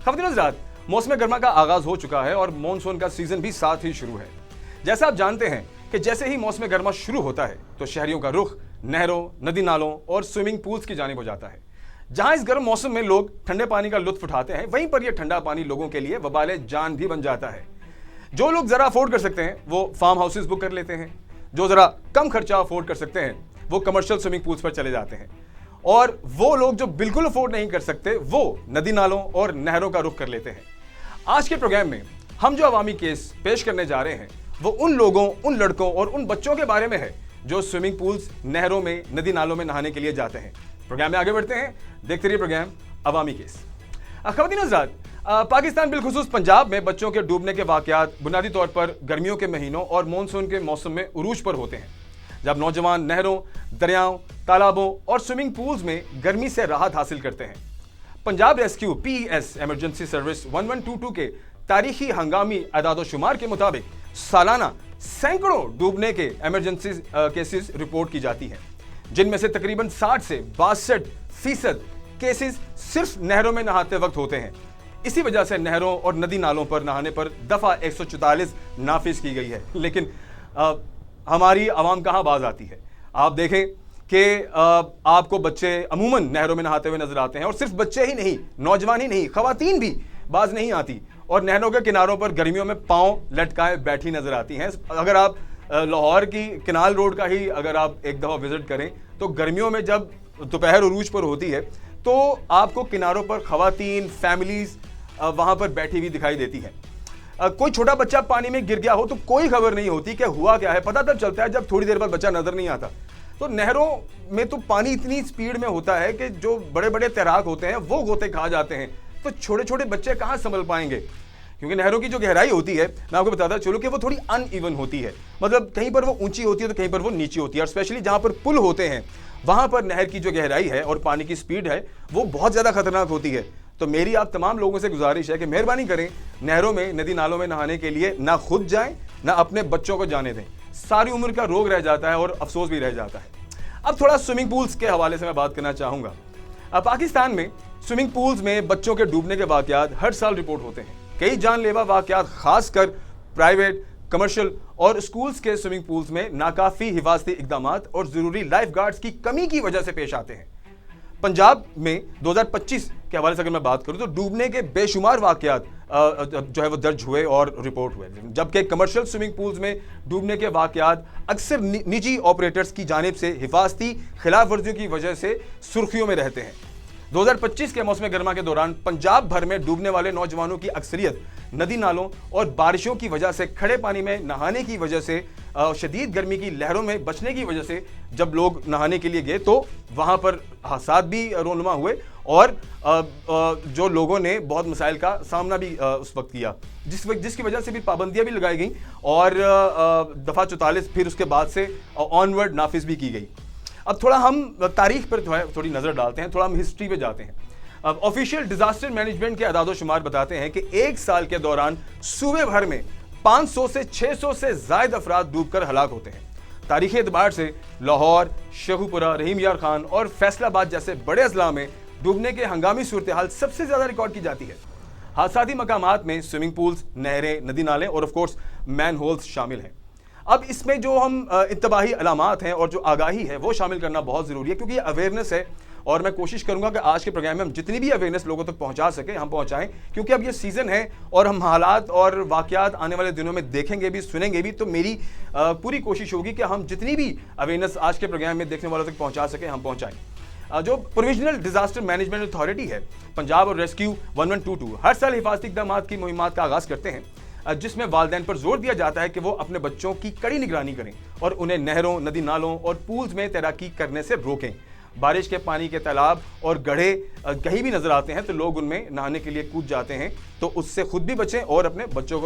ख़वातीन हज़रात, मौसम गर्मा का आगाज हो चुका है और मानसून का सीजन भी साथ ही शुरू है। जैसा आप जानते हैं कि जैसे ही मौसम गर्मा शुरू होता है तो शहरियों का रुख नहरों, नदी नालों और स्विमिंग पूल्स की जानिब हो जाता है। जहां इस गर्म मौसम में लोग ठंडे पानी का लुत्फ उठाते हैं, वहीं पर यह ठंडा पानी लोगों के लिए वबाले जान भी बन जाता है। जो लोग जरा अफोर्ड कर सकते हैं वो फार्म हाउसेस बुक कर लेते हैं, जो जरा कम खर्चा अफोर्ड कर सकते हैं वो कमर्शियल स्विमिंग पूल्स पर चले जाते हैं, और वो लोग जो बिल्कुल अफोर्ड नहीं कर सकते वो नदी नालों और नहरों का रुख कर लेते हैं। आज के प्रोग्राम में हम जो अवामी केस पेश करने जा रहे हैं वो उन लोगों, उन लड़कों और उन बच्चों के बारे में है जो स्विमिंग पूल्स, नहरों में, नदी नालों में नहाने के लिए जाते हैं। प्रोग्राम में आगे बढ़ते हैं, देखते रहिए प्रोग्राम अवामी केस। ख़वातीन हज़रात, पाकिस्तान बिलखुसूस पंजाब में बच्चों के डूबने के वाक़यात बुनियादी तौर पर गर्मियों के महीनों और मानसून के मौसम में उरूज पर होते हैं, जब नौजवान नहरों, दरियाओं, तालाबों और स्विमिंग पूल्स में गर्मी से राहत हासिल करते हैं। Punjab rescue PES emergency service 1122 के तारीखी हंगामी अदाद-ओ-शुमार के मुताबिक सालाना सैकड़ों डूबने के इमरजेंसी केसेस रिपोर्ट की जाती हैं, जिनमें से तकरीबन 60 से 62% केसेस सिर्फ नहरों में नहाते वक्त होते हैं। इसी वजह से नहरों और नदी नालों पर नहाने पर दफ़ा 144 नाफिज की गई है। लेकिन हमारी आवाम कहाँ बाज आती है। आप देखें कि आपको बच्चे अमूमन नहरों में नहाते हुए नजर आते हैं, और सिर्फ बच्चे ही नहीं, नौजवान ही नहीं, खवातीन भी बाज नहीं आती और नहरों के किनारों पर गर्मियों में पाँव लटकाए बैठी नजर आती हैं। अगर आप लाहौर की किनाल रोड का ही अगर आप एक दफ़ा विजिट करें तो गर्मियों में जब दोपहर उरूज पर होती है तो आपको किनारों पर खवातीन, फैमिलीज वहाँ पर बैठी हुई दिखाई देती हैं। कोई छोटा बच्चा पानी में गिर गया हो तो कोई खबर नहीं होती कि हुआ क्या है, पता तब चलता है जब थोड़ी देर बाद बच्चा नजर नहीं आता। तो नहरों में तो पानी इतनी स्पीड में होता है कि जो बड़े बड़े तैराक होते हैं वो गोते खा जाते हैं, तो छोटे छोटे बच्चे कहाँ संभल पाएंगे, क्योंकि नहरों की जो गहराई होती है, मैं आपको बताता चलूं कि वो थोड़ी अनइवन होती है। मतलब कहीं पर वो ऊंची होती है तो कहीं पर वो नीची होती है, और स्पेशली जहाँ पर पुल होते हैं वहाँ पर नहर की जो गहराई है और पानी की स्पीड है वो बहुत ज़्यादा खतरनाक होती है। तो मेरी आप तमाम लोगों से गुजारिश है कि मेहरबानी करें, नहरों में, नदी नालों में नहाने के लिए ना खुद जाएं ना अपने बच्चों को जाने दें। सारी उम्र का रोग रह जाता है और अफसोस भी रह जाता है। अब थोड़ा स्विमिंग पूल्स के हवाले से मैं बात करना चाहूँगा। पाकिस्तान में स्विमिंग पूल्स में बच्चों के डूबने के वाक़यात हर साल रिपोर्ट होते हैं। कई जानलेवा वाक़यात खासकर प्राइवेट, कमर्शियल और स्कूल्स के स्विमिंग पूल्स में नाकाफ़ी हिफाजती इक़दामात और ज़रूरी लाइफ गार्ड्स की कमी की वजह से पेश आते हैं। पंजाब में 2025 के हवाले से अगर मैं बात करूं तो डूबने के बेशुमार वाक़यात जो है वो दर्ज हुए और रिपोर्ट हुए, जबकि कमर्शियल स्विमिंग पूल्स में डूबने के वाक़यात अक्सर निजी ऑपरेटर्स की जानिब से हिफाजती खिलाफ वर्जियों की वजह से सुर्खियों में रहते हैं। 2025 के मौसम गर्मा के दौरान पंजाब भर में डूबने वाले नौजवानों की अक्सरियत नदी नालों और बारिशों की वजह से, खड़े पानी में नहाने की वजह से, शदीद गर्मी की लहरों में बचने की वजह से जब लोग नहाने के लिए गए तो वहाँ पर हादसात भी रोनुमा हुए, और जो लोगों ने बहुत मसाइल का सामना भी उस वक्त किया, जिसकी वजह से भी पाबंदियाँ भी लगाई गई और दफ़ा 44 फिर उसके बाद से ऑनवर्ड नाफिज भी की गई। अब थोड़ा हम तारीख पर थोड़ी नज़र डालते हैं, थोड़ा हम हिस्ट्री पे जाते हैं। अब ऑफिशियल डिजास्टर मैनेजमेंट के अदाद-ओ-शुमार बताते हैं कि एक साल के दौरान सूबे भर में 500 से 600 से ज़ायद अफराद डूबकर हलाक होते हैं। तारीखी एतबार से लाहौर, शेखुपुरा, रहीम यार खान और फैसलाबाद जैसे बड़े अजला में डूबने के हंगामी सूरत हाल सबसे ज़्यादा रिकॉर्ड की जाती है। हादसाती मकामात में स्विमिंग पूल्स, नहरें, नदी नाले और ऑफकोर्स मैन होल्स शामिल हैं। अब इसमें जो हम इंतबाही अलामात हैं और जो आगाही है वो शामिल करना बहुत ज़रूरी है, क्योंकि ये अवेयरनेस है और मैं कोशिश करूंगा कि आज के प्रोग्राम में हम जितनी भी अवेयरनेस लोगों तक पहुंचा सके हम पहुंचाएं, क्योंकि अब ये सीज़न है और हम हालात और वाक़यात आने वाले दिनों में देखेंगे भी, सुनेंगे भी। तो मेरी पूरी कोशिश होगी कि हम जितनी भी अवेयरनेस आज के प्रोग्राम में देखने वालों तक पहुँचा सकें हम पहुँचाएँ। जो प्रोविजनल डिजास्टर मैनेजमेंट अथॉरिटी है पंजाब और रेस्क्यू 1122 हर साल हिफाजती इक़दामात की मुहिमात का आगाज़ करते हैं, जिसमें वालिदैन पर जोर दिया जाता है कि वो अपने बच्चों की कड़ी निगरानी करें और उन्हें नहरों, नदी नालों और पूल्स में तैराकी करने से रोकें। बारिश के पानी के तालाब और गड्ढे कहीं भी नजर आते हैं तो लोग उनमें नहाने के लिए कूद जाते हैं, तो उससे खुद भी बचें और अपने बच्चों को भी